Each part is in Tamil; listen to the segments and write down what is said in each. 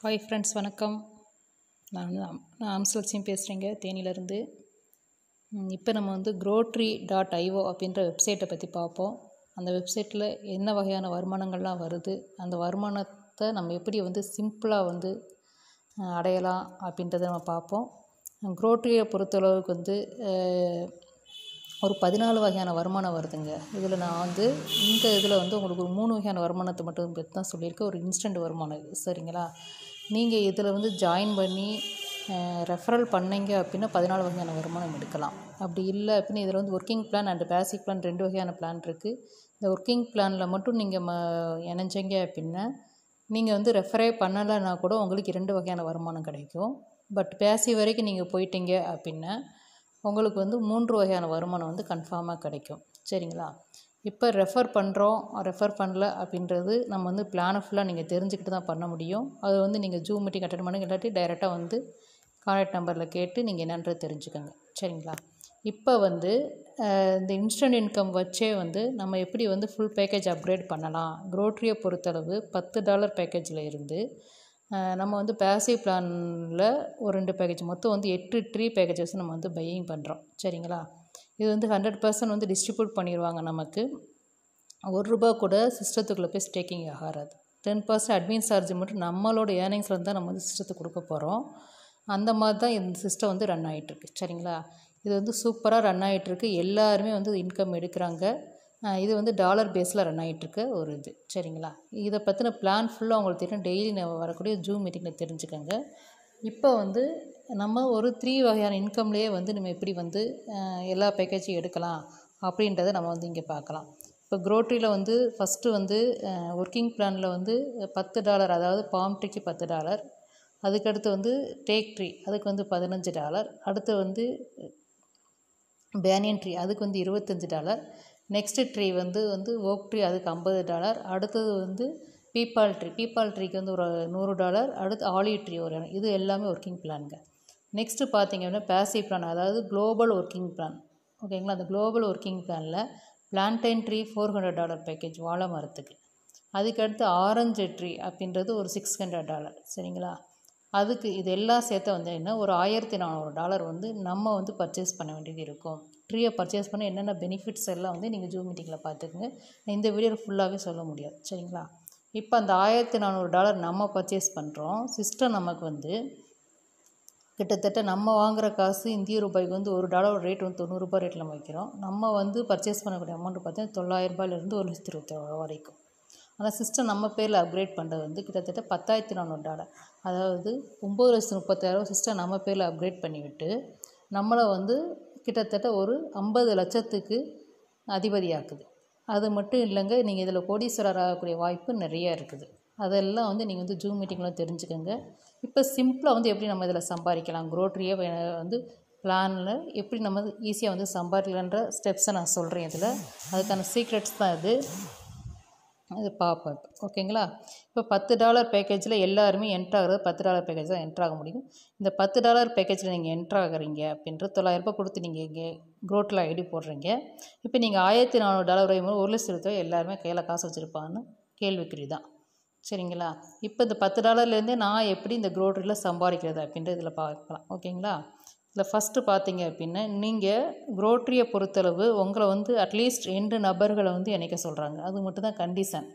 ஹாய் ஃப்ரெண்ட்ஸ், வணக்கம். நான் அம்சலட்சுமி பேசுகிறேங்க, தேனியிலேருந்து. இப்போ நம்ம growtree.io அப்படின்ற வெப்சைட்டை பற்றி பார்ப்போம். அந்த வெப்சைட்டில் என்ன வகையான வருமானங்கள்லாம் வருது, அந்த வருமானத்தை நம்ம எப்படி சிம்பிளாக அடையலாம் அப்படின்றத நம்ம பார்ப்போம். growtree பொறுத்தளவுக்கு ஒரு 14 வகையான வருமானம் வருதுங்க. இதில் நான் இந்த இதில் உங்களுக்கு ஒரு 3 வகையான வருமானத்தை மட்டும் பற்றி தான் சொல்லியிருக்கேன். ஒரு இன்ஸ்டன்ட் வருமானம் இது, சரிங்களா? நீங்கள் இதில் ஜாயின் பண்ணி ரெஃபரல் பண்ணிங்க அப்படின்னா 14 வகையான வருமானம் எடுக்கலாம். அப்படி இல்லை அப்படின்னா இதில் working plan and basic plan 2 வகையான பிளான் இருக்குது. இந்த ஒர்க்கிங் பிளானில் மட்டும் நீங்கள் இணைஞ்சிங்க அப்படின்னா நீங்கள் ரெஃபரே பண்ணலைன்னா கூட உங்களுக்கு 2 வகையான வருமானம் கிடைக்கும். பட் பேசி வரைக்கும் நீங்கள் போயிட்டீங்க அப்படின்னா உங்களுக்கு 3 வகையான வருமானம் கன்ஃபார்மாக கிடைக்கும், சரிங்களா? இப்போ ரெஃபர் பண்ணுறோம், ரெஃபர் பண்ணல அப்படின்றது நம்ம பிளானை ஃபுல்லாக நீங்கள் தெரிஞ்சுக்கிட்டு தான் பண்ண முடியும். அது நீங்கள் ஜூம் மீட்டிங் அட்டெண்ட் பண்ணுங்க, இல்லாட்டி டைரெக்டாக கான்டாக்ட் நம்பரில் கேட்டு நீங்கள் என்னன்றது தெரிஞ்சுக்கோங்க, சரிங்களா? இப்போ இந்த இன்ஸ்டன்ட் இன்கம் வச்சே நம்ம எப்படி ஃபுல் பேக்கேஜ் அப்கிரேட் பண்ணலாம். growtree பொறுத்தளவு $10 பேக்கேஜில் இருந்து நம்ம பேசிவ் பிளானில் ஒரு 2 பேக்கேஜ், மொத்தம் 8 ட்ரீ பேக்கேஜஸ் நம்ம பையிங் பண்ணுறோம், சரிங்களா? இது 100% டிஸ்ட்ரிபியூட் பண்ணிடுவாங்க. நமக்கு ₹1 கூட சிஸ்டத்துக்குள்ளே போய் ஸ்டேக்கிங் ஆகாது. 10% அட்மின் சார்ஜ் மட்டும் நம்மளோட ஏர்னிங்ஸில் தான் நம்ம சிஸ்டத்துக்கு கொடுக்க போகிறோம். அந்த மாதிரி தான் இந்த சிஸ்டம் ரன் ஆகிட்டுருக்கு, சரிங்களா? இது சூப்பராக ரன் ஆகிட்டுருக்கு. எல்லாருமே இன்கம் எடுக்கிறாங்க. இது டாலர் பேஸில் ரன் ஆகிட்டுருக்கு ஒரு இது, சரிங்களா? இதை பற்றின பிளான் ஃபுல்லாக உங்களுக்கு தெரியும். டெய்லி வரக்கூடிய ஜூம் மீட்டிங்கில் தெரிஞ்சுக்கோங்க. இப்போ நம்ம ஒரு 3 வகையான இன்கம்லேயே நம்ம எப்படி எல்லா பேக்கேஜையும் எடுக்கலாம் அப்படின்றத நம்ம இங்கே பார்க்கலாம். இப்போ growtreeல ஃபஸ்ட்டு ஒர்க்கிங் பிளானில் $10, அதாவது பாம் ட்ரீக்கு $10. அதுக்கடுத்து டேக் ட்ரீ அதுக்கு $15. அடுத்து பேனியன் ட்ரீ அதுக்கு $25. நெக்ஸ்ட்டு ட்ரீ ஓக் ட்ரீ அதுக்கு $50. அடுத்தது பீப்பால் ட்ரீக்கு ஒரு $100. அடுத்து ஆலிவ் ட்ரீ ஒரு இது எல்லாமே ஒர்க்கிங் பிளானுங்க. நெக்ஸ்ட்டு பார்த்தீங்க அப்படின்னா பேசிவ் பிளான், அதாவது குளோபல் ஒர்க்கிங் பிளான், ஓகேங்களா? அந்த குளோபல் ஒர்க்கிங் பிளானில் பிளான்டைன் ட்ரீ $400 பேக்கேஜ் வாழை மரத்துக்கு. அதுக்கடுத்து ஆரஞ்சு ட்ரீ அப்படின்றது ஒரு $600, சரிங்களா? அதுக்கு இது எல்லாம் சேர்த்து என்ன ஒரு $1400 நம்ம பர்ச்சேஸ் பண்ண வேண்டியது இருக்கும். ட்ரீயை பர்ச்சேஸ் பண்ண என்னென்ன பெனிஃபிட்ஸ் எல்லாம் நீங்கள் ஜூம் மீட்டிங்கில் பார்த்துக்குங்க. இந்த வீடியோவில் ஃபுல்லாகவே சொல்ல முடியாது, சரிங்களா? இப்போ அந்த $1400 நம்ம பர்ச்சேஸ் பண்ணுறோம். சிஸ்டம் நமக்கு கிட்டத்தட்ட நம்ம வாங்குகிற காசு இந்திய ரூபாய்க்கு $1 ரேட் $90 ரேட்டில் நம்ம வைக்கிறோம். நம்ம பர்ச்சேஸ் பண்ணக்கூடிய அமௌண்ட் பார்த்தீங்கன்னா $900 $1,20,000 வரைக்கும். ஆனால் சிஸ்டம் நம்ம பேரில் அப்கிரேட் பண்ணுறது கிட்டத்தட்ட $10,400, அதாவது $9,30,000 சிஸ்டம் நம்ம பேரில் அப்கிரேட் பண்ணிவிட்டு நம்மளை கிட்டத்தட்ட ஒரு 50 லட்சத்துக்கு அதிபதியாக்குது. அது மட்டும் இல்லைங்க, நீங்கள் இதில் கோடீஸ்வரர் ஆகக்கூடிய வாய்ப்பு நிறையா இருக்குது. அதெல்லாம் நீங்கள் ஜூம் மீட்டிங்கில் தெரிஞ்சுக்கோங்க. இப்போ சிம்பிளாக எப்படி நம்ம இதில் சம்பாதிக்கலாம், growtree பிளானில் எப்படி நம்ம ஈஸியாக சம்பாதிக்கலான்ற ஸ்டெப்ஸை நான் சொல்கிறேன். இதில் அதுக்கான சீக்ரெட்ஸ் தான் இது பார்ப்போம், ஓகேங்களா? இப்போ $10 பேக்கேஜில் எல்லாருமே என்ட்ராகிறது $10 பேக்கேஜ் தான் என்ட்ராக முடியும். இந்த $10 பேக்கேஜில் நீங்கள் என்ட்ராகிறீங்க அப்படின்ற $900 கொடுத்து நீங்கள் இங்கே growtree ஐடி போடுறீங்க. இப்போ நீங்கள் $1,400 $1,20,000 எல்லாருமே கையில் காசு வச்சுருப்பாங்கன்னு கேள்விக்குறி தான், சரிங்களா? இப்போ இந்த $10 நான் எப்படி இந்த growtreeல சம்பாதிக்கிறது அப்படின்ற இதில் பார்க்கலாம், ஓகேங்களா? இதில் ஃபஸ்ட்டு பார்த்தீங்க அப்படின்னா நீங்கள் growtree பொறுத்தளவு உங்களை அட்லீஸ்ட் 2 நபர்களை இணைக்க சொல்கிறாங்க. அது மட்டும் தான் கண்டிஷன்.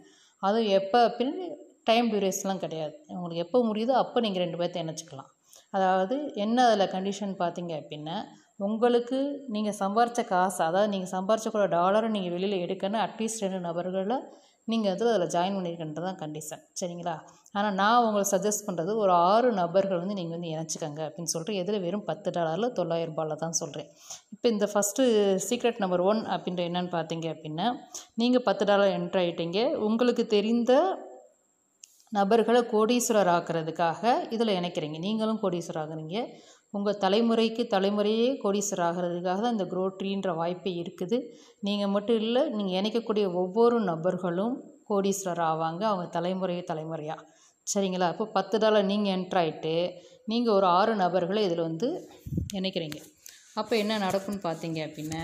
அதுவும் எப்போ அப்படின்னு டைம் டியூரேஷன்லாம் கிடையாது. உங்களுக்கு எப்போ முடியுதோ அப்போ நீங்கள் 2 பேர்த்த இணைச்சிக்கலாம். அதாவது என்ன அதில் கண்டிஷன் பார்த்தீங்க அப்படின்னா, உங்களுக்கு நீங்கள் சம்பாரித்த காசு, அதாவது நீங்கள் சம்பாரித்த கூட டாலரை நீங்கள் வெளியில் எடுக்கணும். அட்லீஸ்ட் 2 நபர்களை நீங்கள் அதில் ஜாயின் பண்ணியிருக்கின்றது தான் கண்டிஷன், சரிங்களா? ஆனால் நான் உங்களுக்கு சஜஸ்ட் பண்ணுறது ஒரு 6 நபர்கள் நீங்கள் இணைச்சிக்கங்க அப்படின்னு சொல்கிறேன். எதில் வெறும் $10 $900 தான் சொல்கிறேன். இப்போ இந்த ஃபஸ்ட்டு சீக்ரெட் நம்பர் 1 அப்படின்ற என்னென்னு பார்த்தீங்க அப்படின்னா, நீங்கள் $10 என்ட்ரு ஆகிட்டீங்க. உங்களுக்கு தெரிந்த நபர்களை கோடீஸ்வரர் ஆக்கிறதுக்காக இதில் இணைக்கிறீங்க. நீங்களும் கோடீஸ்வரர் ஆகுறீங்க. உங்கள் தலைமுறையே கோடீஸ்வரர் ஆகிறதுக்காக தான் இந்த growtreeன்ற வாய்ப்பே இருக்குது. நீங்கள் மட்டும் இல்லை, நீங்கள் இணைக்கக்கூடிய ஒவ்வொரு நபர்களும் கோடீஸ்வரர் ஆவாங்க, அவங்க தலைமுறையாக, சரிங்களா? இப்போ $10 நீங்கள் என்ட்ரு ஆகிட்டு நீங்கள் ஒரு 6 நபர்களை இதில் இணைக்கிறீங்க. அப்போ என்ன நடக்கும்னு பார்த்தீங்க அப்படின்னா,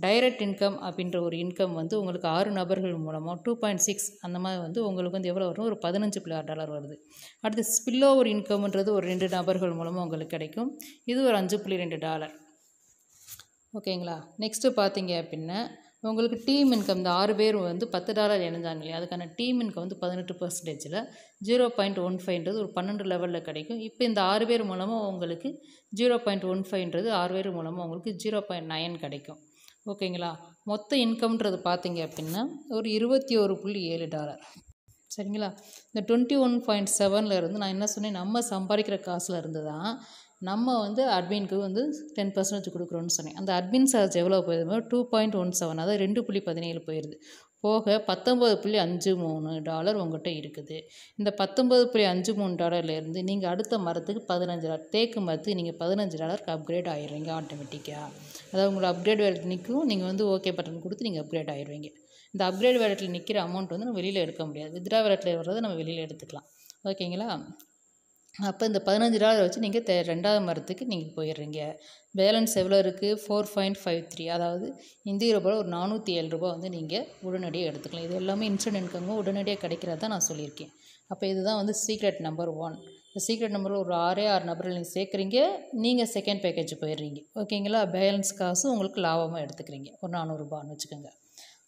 டைரக்ட் இன்கம் அப்படின்ற ஒரு இன்கம் வந்து உங்களுக்கு 6 நபர்கள் மூலமாக 2.6 அந்த மாதிரி வந்து உங்களுக்கு வந்து எவ்வளோ வரும், ஒரு $15.6 வருது. அடுத்து ஸ்பில் ஓவர் இன்கம்ன்றது ஒரு 2 நபர்கள் மூலமாக உங்களுக்கு கிடைக்கும். இது ஒரு $5.2. ஓகேங்களா. நெக்ஸ்ட்டு பார்த்தீங்க அப்படின்னா உங்களுக்கு டீம் இன்கம் இந்த 6 பேர் வந்து $10 இணைஞ்சாங்க இல்லையா, அதுக்கான டீம் இன்கம் வந்து 18%. 0.15ன்றது ஒரு 12 லெவலில் கிடைக்கும். இப்போ இந்த 6 பேர் மூலமாக உங்களுக்கு 0.15ன்றது 6 பேர் மூலமாக உங்களுக்கு 0.9 கிடைக்கும். ஓகேங்களா. மொத்த இன்கம்ன்றது பார்த்தீங்க அப்படின்னா ஒரு $21.7. சரிங்களா. இந்த 21.7ல் இருந்து நான் என்ன சொன்னேன், நம்ம சம்பாதிக்கிற காசில் இருந்து தான் நம்ம வந்து அட்மினுக்கு வந்து 10% கொடுக்குறோன்னு சொன்னேன். அந்த அட்மின் சார்ஜ் எவ்வளோ போயிருது, 2.17, அதாவது 2.17 போயிடுது. போக $19.53 உங்கள்கிட்ட இருக்குது. இந்த $19.53லேருந்து நீங்கள் அடுத்த மரத்துக்கு $15, தேக்கு மரத்துக்கு நீங்கள் $15 அப்கிரேட் ஆகிடுறீங்க ஆட்டோமேட்டிக்காக. அதாவது உங்களை அப்கிரேட் வேலட் நிற்கும், நீங்கள் வந்து ஓகே பட்டன் கொடுத்து நீங்கள் அப்கிரேட் ஆகிடுவீங்க. இந்த அப்கிரேட் வேலட்டில் நிற்கிற அமௌண்ட் வந்து நம்ம வெளியில் எடுக்க முடியாது. வித்ட்ரா வேலட்டில் வர்றதை நம்ம வெளியில் எடுத்துக்கலாம். ஓகேங்களா. அப்போ இந்த $15 வச்சு நீங்கள் 2வது மரத்துக்கு நீங்கள் போயிடுறீங்க. பேலன்ஸ் எவ்வளோ இருக்குது, 4.53, அதாவது இந்திய ரூபாயில் ஒரு $407 வந்து நீங்கள் உடனடியாக எடுத்துக்கலாம். இது எல்லாமே இன்ஸ்டன்ட் இன்கம் உடனடியாக கிடைக்கிறதா நான் சொல்லியிருக்கேன். அப்போ இதுதான் வந்து சீக்ரெட் நம்பர் 1. இந்த சீக்ரெட் நம்பரில் ஒரு 6 நபர்கள் நீங்கள் சேர்க்குறீங்க, நீங்கள் செகண்ட் பேக்கேஜ் போயிடுறீங்க. ஓகேங்களா. பேலன்ஸ் காசு உங்களுக்கு லாபமாக எடுத்துக்கிறீங்க, ஒரு $400 வச்சுக்கோங்க.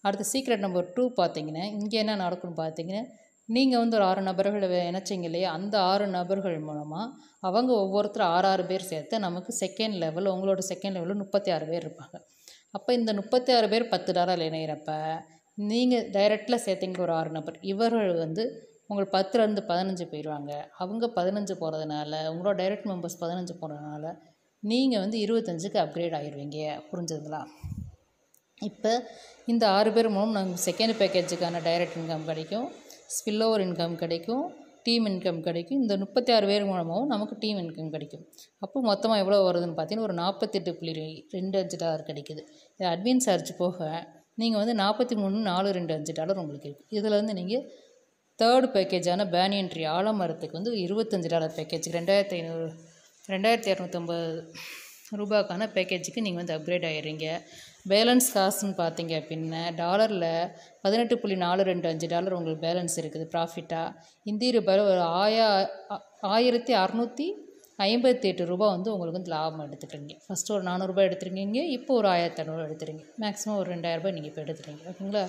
அடுத்து சீக்ரெட் நம்பர் 2 பார்த்தீங்கன்னா இங்கே என்ன நடக்கும்னு பார்த்தீங்கன்னா, நீங்கள் வந்து ஒரு 6 நபர்களை இணைச்சிங்க இல்லையா, அந்த 6 நபர்கள் மூலமாக அவங்க ஒவ்வொருத்தர் 6 பேர் சேர்த்து நமக்கு செகண்ட் லெவல், உங்களோட செகண்ட் லெவலில் 36 பேர் இருப்பாங்க. அப்போ இந்த 36 பேர் $10 இணையிறப்ப நீங்கள் டைரெக்டில் சேர்த்திங்க ஒரு 6 நபர், இவர்கள் வந்து உங்களுக்கு 10லேருந்து 15 போயிடுவாங்க. அவங்க 15 போகிறதுனால, உங்களோட டைரக்ட் மெம்பர்ஸ் 15 போகிறதுனால நீங்கள் வந்து 25க்கு அப்கிரேட் ஆகிடுவீங்க. புரிஞ்சதுங்களா. இப்போ இந்த 6 பேர் மூலம் நாங்கள் செகண்ட் பேக்கேஜுக்கான டைரக்ட் இன்கம் கிடைக்கும், ஸ்பில் ஓவர் இன்கம் கிடைக்கும், டீம் இன்கம் கிடைக்கும். இந்த 36 பேர் மூலமாகவும் நமக்கு டீம் இன்கம் கிடைக்கும். அப்போ மொத்தமாக எவ்வளோ வருதுன்னு பார்த்தீங்கன்னா ஒரு $48.25 கிடைக்குது. இது அட்மின் சார்ஜ் போக நீங்கள் வந்து $43.425 உங்களுக்கு இருக்குது. இதில் வந்து நீங்கள் தேர்டு பேக்கேஜான பேனியன் ட்ரீ ஆலமரத்துக்கு வந்து $25 பேக்கேஜ், $2,250 பேக்கேஜுக்கு நீங்கள் வந்து அப்கிரேட் ஆகிடுறீங்க. பேலன்ஸ் காசுன்னு பார்த்தீங்க அப்படின்னா டாலரில் $18.425 உங்களுக்கு பேலன்ஸ் இருக்குது ப்ராஃபிட்டாக. இந்திய ரூபாயில் ஒரு $1,658 வந்து உங்களுக்கு வந்து லாபம் எடுத்துக்கிறீங்க. ஃபஸ்ட்டு ஒரு $400 எடுத்துருக்கீங்க, இப்போ ஒரு $1,500 எடுத்துறீங்க. மேக்ஸிமம் ஒரு $2,000 நீங்கள் இப்போ எடுத்துறீங்க. ஓகேங்களா.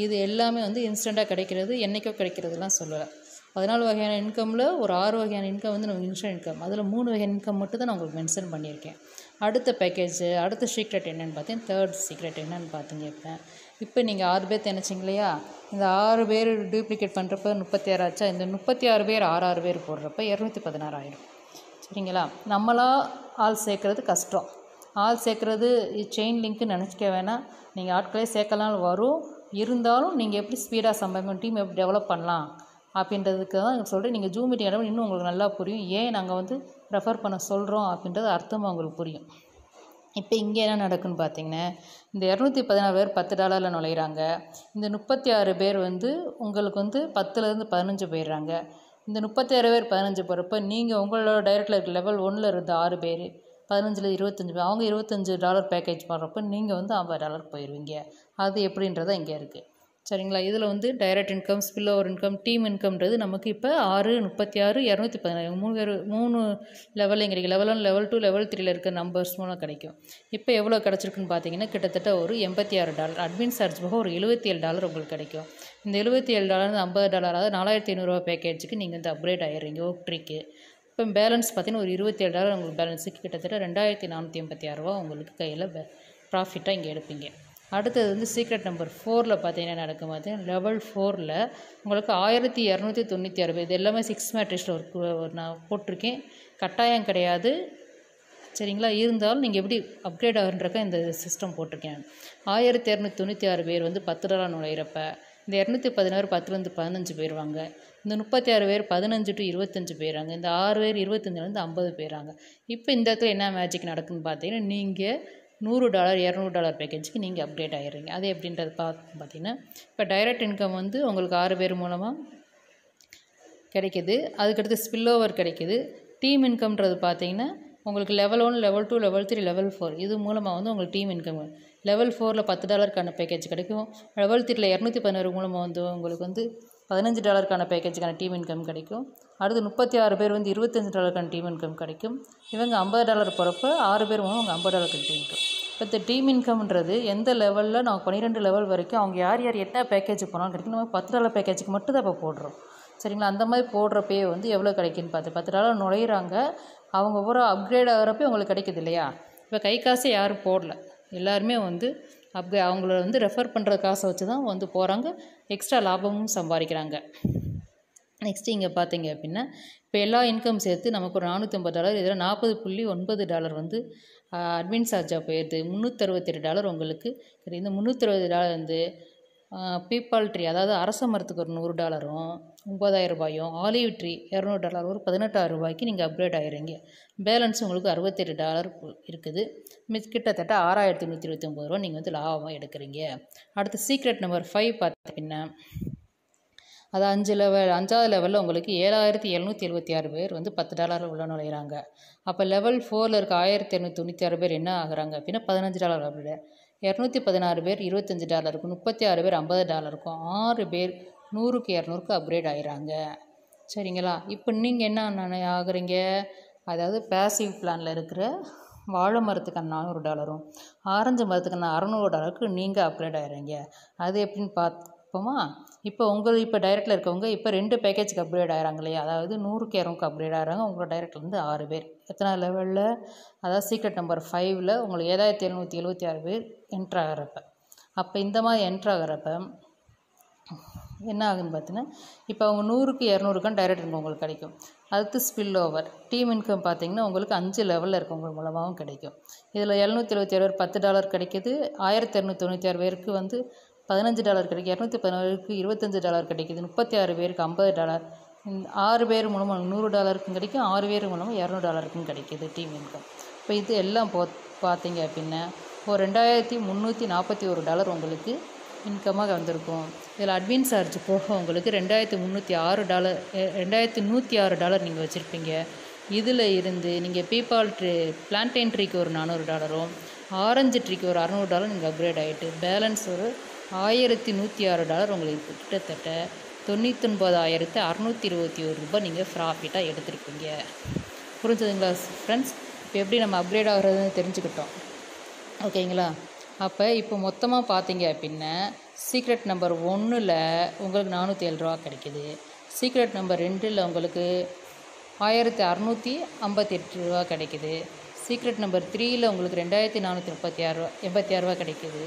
இது எல்லாமே வந்து இன்ஸ்டண்ட்டாக கிடைக்கிறது, என்றைக்கோ கிடைக்கிறதுலாம் சொல்லலை. 14 வகையான இன்கமில் ஒரு 6 வகையான இன்கம் வந்து நமக்கு இன்ஸ்டன்ட் இன்கம், அதில் 3 வகையான இன்கம் மட்டும் தான் நான் உங்களுக்கு மென்ஷன் பண்ணியிருக்கேன். அடுத்த பேக்கேஜ், அடுத்த சீக்ரெட் என்னென்னு பார்த்தீங்கன்னா தேர்ட் சீக்ரெட் என்னென்னு பார்த்தீங்க இப்போ நீங்கள் 6 பேர் நினச்சிங்க இல்லையா, இந்த 6 பேர் டூப்ளிகேட் பண்ணுறப்ப 36 ஆச்சா, இந்த 36 பேர் 6 பேர் போடுறப்ப 216 ஆகிடும். சரிங்களா. நம்மளாக ஆள் சேர்க்குறது கஷ்டம். ஆள் சேர்க்குறது செயின் லிங்க்கு நினச்சிக்க வேணாம், நீங்கள் ஆட்களே சேர்க்கலாம் வரும். இருந்தாலும் நீங்கள் எப்படி ஸ்பீடாக சம்பாதிக்கணும், டீம் எப்படி டெவலப் பண்ணலாம் அப்படின்றதுக்கு தான் சொல்கிறேன். நீங்கள் ஜூம் மீட்டிங் இடம் இன்னும் உங்களுக்கு நல்லா புரியும். ஏன் நாங்கள் வந்து ரெஃபர் பண்ண சொல்கிறோம் அப்படின்றது அர்த்தமாக உங்களுக்கு புரியும். இப்போ இங்கே என்ன நடக்குன்னு பார்த்தீங்கன்னா, இந்த 216 பேர் $10 நுழையிறாங்க. இந்த 36 பேர் வந்து உங்களுக்கு வந்து 10லேருந்து 15 போயிடுறாங்க. இந்த 36 பேர் 15 போகிறப்ப நீங்கள் உங்களோட டைரக்டில் இருக்க லெவல் 1ல் இருந்த 6 பேர் 15ல் 25 பேர், அவங்க $25 பேக்கேஜ் பண்ணுறப்ப நீங்கள் வந்து $50 போயிடுவீங்க. அது எப்படின்றத இங்கே இருக்குது. சரிங்களா. இதில் வந்து direct income, spill over income, team இன்கம்ன்றது நமக்கு இப்போ 6, 36, 216 3 லெவலில் கிடைக்கும். லெவல் 1, லெவல் 2, லெவல் 3ல் இருக்க நம்பர்ஸ் மூலம் கிடைக்கும். இப்போ எவ்வளோ கிடச்சிருக்குன்னு பார்த்தீங்கன்னா கிட்டத்தட்ட ஒரு $86. அட்மின் சார்ஜ் போக ஒரு $77 உங்களுக்கு கிடைக்கும். இந்த $77 $50, அதாவது $4,500 பேக்கேஜுக்கு நீங்கள் வந்து அப்கிரேட் ஆகிடுறீங்க ஓக் ட்ரீக்கு. இப்போ பேலன்ஸ் பார்த்தீங்கன்னா ஒரு $27 உங்களுக்கு பேலன்ஸுக்கு கிட்டத்தட்ட $2,486 உங்களுக்கு கையில் ப்ராஃபிட்டாக இங்கே எடுப்பீங்க. அடுத்தது வந்து சீக்ரெட் நம்பர் 4ல் பார்த்தீங்கன்னா நடக்கும் பார்த்தீங்கன்னா லெவல் 4ல் உங்களுக்கு 1296 பேர். இது எல்லாமே 6 மேட்ரிக்ஸில் ஒரு நான் போட்டிருக்கேன், கட்டாயம் கிடையாது. சரிங்களா. இருந்தாலும் நீங்கள் எப்படி அப்கிரேட் ஆகுன்றக்க இந்த சிஸ்டம் போட்டிருக்கேன். 1296 பேர் வந்து $10 நுழையிறப்ப இந்த 216 10லேருந்து 15 போயிடுவாங்க. இந்த 36 பேர் 15 to 25 போயிடுறாங்க. இந்த 6 பேர் 25லேருந்து 50 போயிடுறாங்க. இப்போ இந்த இடத்துல என்ன மேஜிக் நடக்குன்னு பார்த்தீங்கன்னா, நீங்கள் $100 $200 பேக்கேஜுக்கு நீங்கள் அப்டேட் ஆகிடுறீங்க. அது எப்படின்றது பார்த்தீங்கன்னா, இப்போ டைரக்ட் இன்கம் வந்து உங்களுக்கு 6 பேர் மூலமாக கிடைக்கிது. அதுக்கடுத்து ஸ்பில் ஓவர் கிடைக்கிது. டீம் இன்கம்ன்றது பார்த்தீங்கன்னா உங்களுக்கு லெவல் 1, லெவல் 2, லெவல் 3, லெவல் 4 இது மூலமாக வந்து உங்களுக்கு டீம் இன்கம். லெவல் 4ல் $10 பேக்கேஜ் கிடைக்கும். லெவல் 3ல் 216 மூலமாக வந்து உங்களுக்கு வந்து $15 பேக்கேஜுக்கான டீம் இன்கம் கிடைக்கும். அடுத்து 36 பேர் வந்து $25 டீம் இன்கம் கிடைக்கும். இவங்க $50 போகிறப்ப 6 பேர் மூலம் அவங்க $50 டீம் இன்கம். இப்போ இந்த டீம் இன்கம்ன்றது எந்த லெவலில் நான் 12 லெவல் வரைக்கும் அவங்க யார் யார் என்ன பேக்கேஜ் போனாலும் கிடைக்கும். நம்ம $10 பேக்கேஜுக்கு மட்டும் தான் இப்போ போடுறோம். சரிங்களா? அந்த மாதிரி போடுறப்பே வந்து எவ்வளோ கிடைக்குன்னு பார்த்து $10 நுழையிறாங்க. அவங்க பூரா அப்கிரேட் ஆகிறப்ப உங்களுக்கு கிடைக்குது இல்லையா? இப்போ கை காசு யாரும் போடல, எல்லாருமே வந்து அவங்கள வந்து ரெஃபர் பண்ணுற காசை வச்சு தான் வந்து போகிறாங்க, எக்ஸ்ட்ரா லாபமும் சம்பாதிக்கிறாங்க. நெக்ஸ்ட்டு இங்கே பார்த்தீங்க அப்படின்னா இப்போ எல்லா இன்கம் சேர்த்து நமக்கு ஒரு $450, இதில் $40.9 வந்து அட்மின் சார்ஜாக போயிடுது. $368 உங்களுக்கு. இந்த $360 வந்து பீப்பால் ட்ரீ அதாவது அரச மரத்துக்கு ஒரு $100, $9,000, ஆலிவ் ட்ரீ $200, ஒரு $18,000 நீங்கள் அப்கிரேட் ஆகிடுறீங்க. பேலன்ஸ் உங்களுக்கு $68 இருக்குது. கிட்டத்தட்ட $6,129 நீங்கள் வந்து லாபமாக எடுக்கிறீங்க. அடுத்து சீக்ரெட் நம்பர் 5 பார்த்தீங்கன்னா அது 5வது லெவலில் உங்களுக்கு 7,776 பேர் வந்து $10 உள்ள நுழையிறாங்க. அப்போ லெவல் 4ல் இருக்க 1,296 பேர் என்ன ஆகுறாங்க அப்படின்னா $15 அப்படி, 216 பேர் $25, 36 பேர் $50, 6 பேர் 100க்கு 200க்கு அப்கிரேட் ஆகிறாங்க. சரிங்களா? இப்போ நீங்கள் என்ன ஆகுறீங்க, அதாவது பேசிவ் பிளானில் இருக்கிற வாழை மரத்துக்கான $400, ஆரஞ்சு மரத்துக்கான $600க்கு நீங்கள் அப்கிரேட் ஆகிறீங்க. அது எப்படின்னு பார்ப்போமா? இப்போ இப்போ டைரெக்டில் இருக்கவங்க இப்போ 2 பேக்கேஜுக்கு அப்கிரேட் ஆகிறாங்க இல்லையா? அதாவது 100க்கு 200க்கு அப்கிரேட் ஆகிறாங்க. உங்களோட டைரெக்ட்லேருந்து 6 பேர். எத்தனை லெவலில்? அதாவது சீக்ரெட் நம்பர் 5ல் உங்களுக்கு 7,776 பேர் என்ட்ரு ஆகிறப்ப. அப்போ இந்த மாதிரி என்ட்ரு ஆகிறப்ப என்ன ஆகுதுன்னு பார்த்தீங்கன்னா இப்போ அவங்க 100க்கு 200க்கான டைரெக்ட் இன்கம் உங்களுக்கு கிடைக்கும். அடுத்து ஸ்பில் ஓவர் டீம் இன்கம் பார்த்தீங்கன்னா உங்களுக்கு 5 லெவலில் இருக்கவங்க மூலமாகவும் கிடைக்கும். இதில் 777 பேர் $10 கிடைக்கிது, 1,296 பேருக்கு வந்து $15 கிடைக்கும், 216 $25 கிடைக்கிது, 36 பேருக்கு $50, 6 பேர் மூலமாக $100 கிடைக்கும், 6 பேர் மூலமாக $200 கிடைக்கிது டீம் இன்கம். இப்போ இது எல்லாம் பார்த்தீங்க அப்படின்னா ஒரு $2,341 உங்களுக்கு இன்கமாக வந்திருக்கும். இதில் அட்மின் சார்ஜ் போக உங்களுக்கு $2,106 நீங்கள் வச்சுருப்பீங்க. இதில் இருந்து நீங்கள் பீப்பால் பிளான்டைன் ட்ரீக்கு ஒரு $400, ஆரஞ்சு ட்ரீக்கு ஒரு $600 நீங்கள் அப்கிரேட் ஆகிட்டு பேலன்ஸ் ஒரு $1,106 உங்களுக்கு கிட்டத்தட்ட $99,621 நீங்கள் ப்ராஃபிட்டாக எடுத்துருப்பீங்க. புரிஞ்சுதுங்களா ஃப்ரெண்ட்ஸ்? இப்போ எப்படி நம்ம அப்கிரேட் ஆகிறதுன்னு தெரிஞ்சுக்கிட்டோம். ஓகேங்களா? அப்போ இப்போ மொத்தமாக பார்த்தீங்க அப்படின்னா சீக்ரெட் நம்பர் 1ல் உங்களுக்கு $407 கிடைக்கிது. சீக்ரெட் நம்பர் 2ல் உங்களுக்கு $1,658 கிடைக்கிது. சீக்ரெட் நம்பர் 3ல் உங்களுக்கு $2,486 கிடைக்கிது.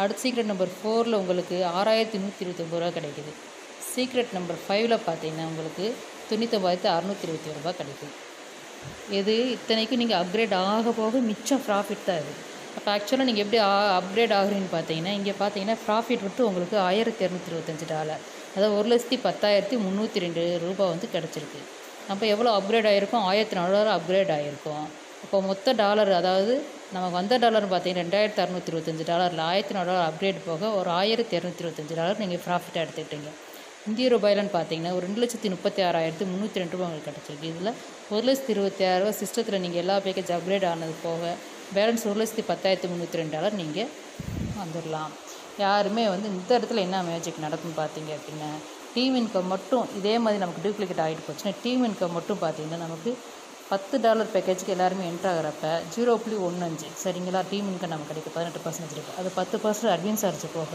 அடுத்து சீக்ரெட் நம்பர் 4ல் உங்களுக்கு $6,129 கிடைக்கிது. சீக்ரெட் நம்பர் 5ல் பார்த்தீங்கன்னா உங்களுக்கு $99,621 கிடைக்குது. இது இத்தனைக்கும் நீங்கள் அப்கிரேட் ஆக போக மிச்சம் ப்ராஃபிட் தான் இது. அப்போ ஆக்சுவலாக நீங்கள் எப்படி அப்கிரேட் ஆகுறீங்கன்னு பார்த்தீங்கன்னா இங்கே பார்த்தீங்கன்னா ப்ராஃபிட் வந்து உங்களுக்கு $1,225, அதாவது $1,10,302 வந்து கிடச்சிருக்கு. அப்போ எவ்வளோ அப்கிரேட் ஆகிருக்கும்? $1,400 அப்கிரேட் ஆகிருக்கும். அப்போ மொத்த டாலர், அதாவது நமக்கு வந்த டாலர்னு பார்த்தீங்கன்னா $2,625, $1,400 அப்கிரேட் போக ஒரு $1,225 நீங்கள் ப்ராஃபிட்டாக எடுத்துக்கிட்டீங்க. இந்திய ரூபாயிலன்னு பார்த்தீங்கன்னா ஒரு $2,36,302 உங்களுக்கு கிடச்சிருக்கு. இதில் $1,26,000 சிஸ்டத்தில் நீங்கள் எல்லா பேக்கேஜ் அப்கிரேட் ஆனது போக பேலன்ஸ் $1,10,302 நீங்கள் வந்துடலாம். யாருமே வந்து இந்த இடத்துல என்ன மேஜிக் நடக்கும்னு பார்த்தீங்க அப்படின்னா டீம் இன்கம் மட்டும் இதே மாதிரி நமக்கு டூப்ளிகேட் ஆகிட்டு போச்சுன்னா டீம் இன்கம் மட்டும் பார்த்தீங்கன்னா நமக்கு $10 பேக்கேஜுக்கு எல்லாருமே என்ட்ரு ஆகிறப்ப 0.15 சரிங்களா டீம் இன்கம் நமக்கு கிடைக்கும். 18% இருக்குது. அது 10% அட்மின் சார்ஜ் போக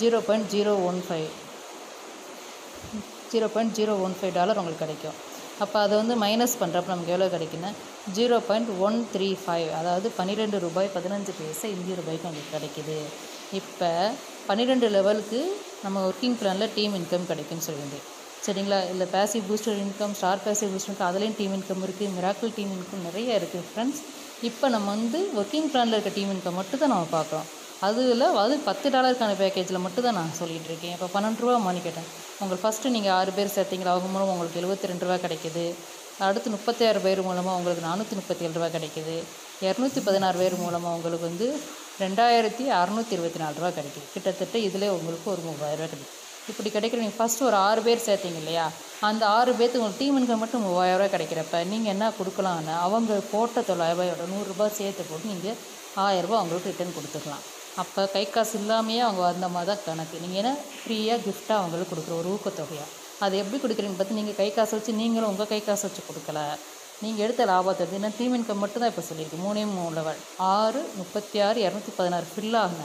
0.015 உங்களுக்கு கிடைக்கும். அப்போ அதை வந்து மைனஸ் பண்ணுறப்ப நமக்கு எவ்வளோ கிடைக்குன்னா 0.135, அதாவது ₹12.15 இந்திய ரூபாய்க்கு உங்களுக்கு கிடைக்கிது. இப்போ 12 லெவலுக்கு நம்ம ஒர்க்கிங் பிளானில் டீம் இன்கம் கிடைக்குன்னு சொல்லியிருந்தேன் சரிங்களா. இல்லை passive booster income, star passive booster income, அதுலேயும் டீம் இன்கம் இருக்குது, மிராக்கிள் டீம் இன்கம் நிறைய இருக்குது ஃப்ரெண்ட்ஸ். இப்போ நம்ம வந்து ஒர்க்கிங் பிளானில் இருக்க டீம் இன்கம் மட்டும் தான் நம்ம பார்க்குறோம். அதில் அது $10 பேக்கேஜில் மட்டும் தான் நான் சொல்லிகிட்டு இருக்கேன். இப்போ $12 மணி கேட்டேன். உங்களுக்கு ஃபஸ்ட்டு நீங்கள் 6 பேர் சேர்த்திங்களா, அவங்க மூலம் உங்களுக்கு $72 கிடைக்கிது. அடுத்து 36 பேர் மூலமாக உங்களுக்கு $437 கிடைக்கிது. 216 பேர் மூலமாக உங்களுக்கு வந்து $2,624 கிடைக்கிது. கிட்டத்தட்ட இதில் உங்களுக்கு ஒரு $3000 கிடைக்கும். இப்படி கிடைக்கிற நீங்கள் ஃபஸ்ட்டு ஒரு 6 பேர் சேர்த்திங்க இல்லையா, அந்த 6 பேர்த்துக்கு உங்களுக்கு டீம் இன்கம் மட்டும் $3000 கிடைக்கிறப்ப நீங்கள் என்ன கொடுக்கலாம்னா அவங்க போட்ட $900 100 சேர்த்து போட்டு நீங்கள் $1000 அவங்களுக்கு ரிட்டர்ன் கொடுத்துக்கலாம். அப்போ கை காசு இல்லாமையே அவங்க வந்த மாதிரி தான் கணக்கு. நீங்கள் ஏன்னா ஃப்ரீயாக கிஃப்டாக அவங்களுக்கு கொடுக்குற ஒரு ஊக்கத்தொகையாக. அது எப்படி கொடுக்குறீங்கன்னு பார்த்து நீங்கள் கை காசை வச்சு நீங்களும் உங்கள் கை காசை வச்சு கொடுக்கல. நீங்கள் எடுத்த லாபத்தை ஏன்னா டீம் இன்கம் மட்டும் தான் இப்போ சொல்லியிருக்கு. 3 லெவல் 6 36 216 ஃபில் ஆகின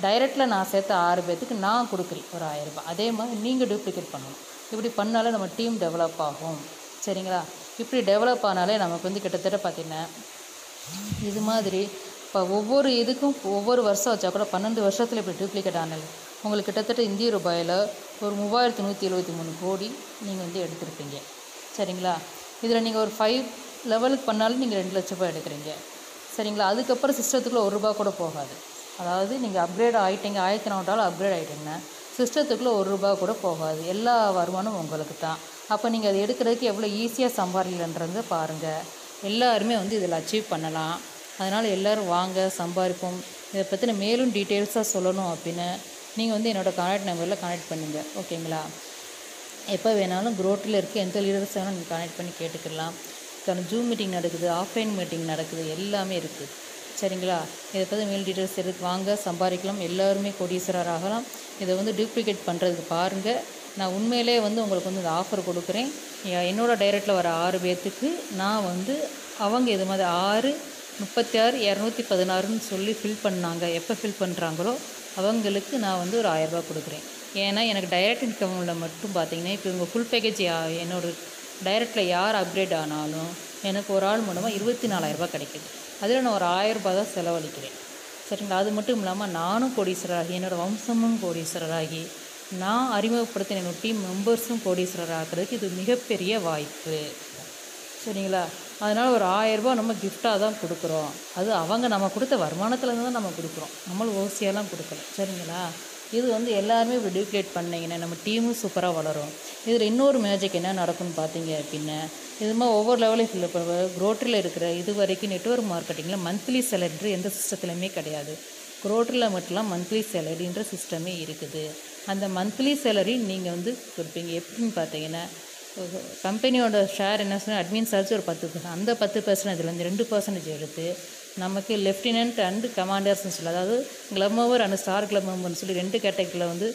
டைரெக்டில் நான் சேர்த்த 6 பேர்த்துக்கு நான் கொடுக்குறேன் ஒரு 1000 ரூபாய். அதே மாதிரி நீங்கள் டூப்ளிகேட் பண்ணணும். இப்படி பண்ணாலே நம்ம டீம் டெவலப் ஆகும். சரிங்களா? இப்படி டெவலப் ஆனாலே நமக்கு வந்து கிட்டத்தட்ட பார்த்திங்கன்னா இது மாதிரி இப்போ ஒவ்வொரு இதுக்கும் ஒவ்வொரு வருஷம் வச்சா கூட 12 வருஷத்தில் இப்படி டூப்ளிகேட் ஆனது உங்களுக்கு கிட்டத்தட்ட இந்திய ரூபாயில் ஒரு 3173 கோடி நீங்கள் வந்து எடுத்திருப்பீங்க. சரிங்களா? இதில் நீங்கள் ஒரு 5 லெவலுக்கு பண்ணாலும் நீங்கள் 2 லட்ச ரூபாய் எடுக்கிறீங்க. சரிங்களா? அதுக்கப்புறம் சிஸ்டத்துக்குள்ளே ₹1 கூட போகாது. அதாவது நீங்கள் அப்கிரேட் ஆகிட்டீங்க, $1400 அப்கிரேட் ஆகிட்டீங்கன்னா சிஸ்டத்துக்குள்ளே ₹1 கூட போகாது. எல்லா வருமானம் உங்களுக்கு தான். அப்போ நீங்கள் அதை எடுக்கிறதுக்கு எவ்வளோ ஈஸியாக சம்பாதிக்கலன்றதை பாருங்கள். எல்லாருமே வந்து இதில் அச்சீவ் பண்ணலாம். அதனால் எல்லோரும் வாங்க சம்பாதிப்போம். இதை பற்றின மேலும் டீட்டெயில்ஸாக சொல்லணும் அப்படின்னு நீங்கள் வந்து என்னோடய கான்டாக்ட் நம்பரில் கான்டாக்ட் பண்ணுங்கள். ஓகேங்களா? எப்போ வேணாலும் குரோட்டில் இருக்க எந்த லீடர்ஸ் வேணாலும் நீங்கள் கான்டாக்ட் பண்ணி கேட்டுக்கலாம். ஜூம் மீட்டிங் நடக்குது, ஆஃப்லைன் மீட்டிங் நடக்குது, எல்லாமே இருக்குது. சரிங்களா? இதை பற்றி மேல் டீட்டெயில்ஸ் எடுத்து வாங்க சம்பாதிக்கலாம். எல்லாருமே கோடீஸ்வரர் ஆகலாம். இதை வந்து டூப்ளிகேட் பண்ணுறதுக்கு பாருங்கள். நான் உண்மையிலே வந்து உங்களுக்கு வந்து இந்த ஆஃபர் கொடுக்குறேன். என்னோடய டைரெக்டில் வர 6 பேர்த்துக்கு நான் வந்து அவங்க இது மாதிரி 6 36 216ன்னு சொல்லி ஃபில் பண்ணாங்க. எப்போ ஃபில் பண்ணுறாங்களோ அவங்களுக்கு நான் வந்து ஒரு 1000 ரூபா கொடுக்குறேன். ஏன்னா எனக்கு டைரக்ட் இன்கமில் மட்டும் பார்த்திங்கன்னா இப்போ உங்கள் ஃபுல் பேக்கேஜ் என்னோடய டைரெக்டில் யார் அப்கிரேட் ஆனாலும் எனக்கு ஒரு ஆள் மூலமாக 24,000 ரூபா கிடைக்குது. அதில் நான் ஒரு 1000 ரூபா தான் செலவழிக்கிறேன். சரிங்களா? அது மட்டும் இல்லாமல் நானும் கோடீஸ்வரராகி என்னோடய வம்சமும் கோடீஸ்வரராகி நான் அறிமுகப்படுத்தின என்னோடய டீம் மெம்பர்ஸும் கோடீஸ்வரர் ஆகிறதுக்கு இது மிகப்பெரிய வாய்ப்பு. சரிங்களா? அதனால் ஒரு 1000 ரூபா நம்ம கிஃப்டாக தான் கொடுக்குறோம். அது அவங்க நம்ம கொடுத்த வருமானத்தில் தான் நம்ம கொடுக்குறோம். நம்மளும் ஓசியாலாம் கொடுக்கல. சரிங்களா? இது வந்து எல்லாருமே இப்படி டூப்ளிகேட் பண்ணிங்கன்னா நம்ம டீமும் சூப்பராக வளரும். இதில் இன்னொரு மேஜிக் என்ன நடக்கும்னு பார்த்தீங்க அப்படின்னா இது மாதிரி ஒவ்வொரு லெவலையும் ஃபில் பண்ண குரோட்டரியில் இருக்கிற இது வரைக்கும் நெட்வொர்க் மார்க்கெட்டிங்கில் மந்த்லி சேலரி எந்த சிஸ்டத்துலையுமே கிடையாது. குரோட்டரியில் மட்டும்லாம் மந்த்லி சேலரின்ற சிஸ்டமே இருக்குது. அந்த மந்த்லி சேலரி நீங்கள் வந்து கொடுப்பீங்க. எப்படின்னு பார்த்தீங்கன்னா கம்பெனியோட ஷேர் என்ன சொன்னால் அட்மின் சார்ஜ் ஒரு 10%. அந்த 10% வந்து 2% எடுத்து நமக்கு லெஃப்டினன்ட் அண்டு கமாண்டர்ஸ்னு சொல்லி அதாவது club member and star club மெம்பர்னு சொல்லி 2 கேட்டகரியில் வந்து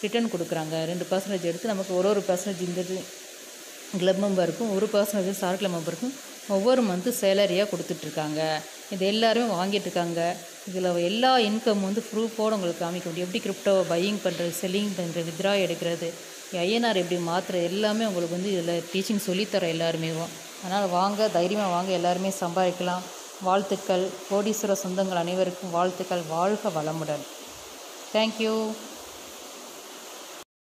ரிட்டர்ன் கொடுக்குறாங்க. 2% எடுத்து நமக்கு ஒரு % இந்த கிளப் மெம்பருக்கும் 1% ஸ்டார் கிளப் மெம்பருக்கும் ஒவ்வொரு மந்த்து சேலரியாக கொடுத்துட்ருக்காங்க. இது எல்லாருமே வாங்கிட்டுருக்காங்க. இதில் எல்லா இன்கம் வந்து ப்ரூஃபோடு உங்களுக்கு காமிக்க முடியும். எப்படி கிரிப்டோவை பையிங் பண்ணுறது, செல்லிங் பண்ணுறது, வித்ரா எடுக்கிறது, ஐஎன்ஆர் எப்படி மாற்றுறது எல்லாமே உங்களுக்கு வந்து இதில் டீச்சிங் சொல்லித்தர எல்லாருமே. அதனால் வாங்க, தைரியமாக வாங்க, எல்லாருமே சம்பாதிக்கலாம். வாழ்த்துக்கள். கோடீஸ்வர சொந்தங்கள் அனைவருக்கும் வாழ்த்துக்கள். வாழ்க வளமுடன். தேங்க்யூ.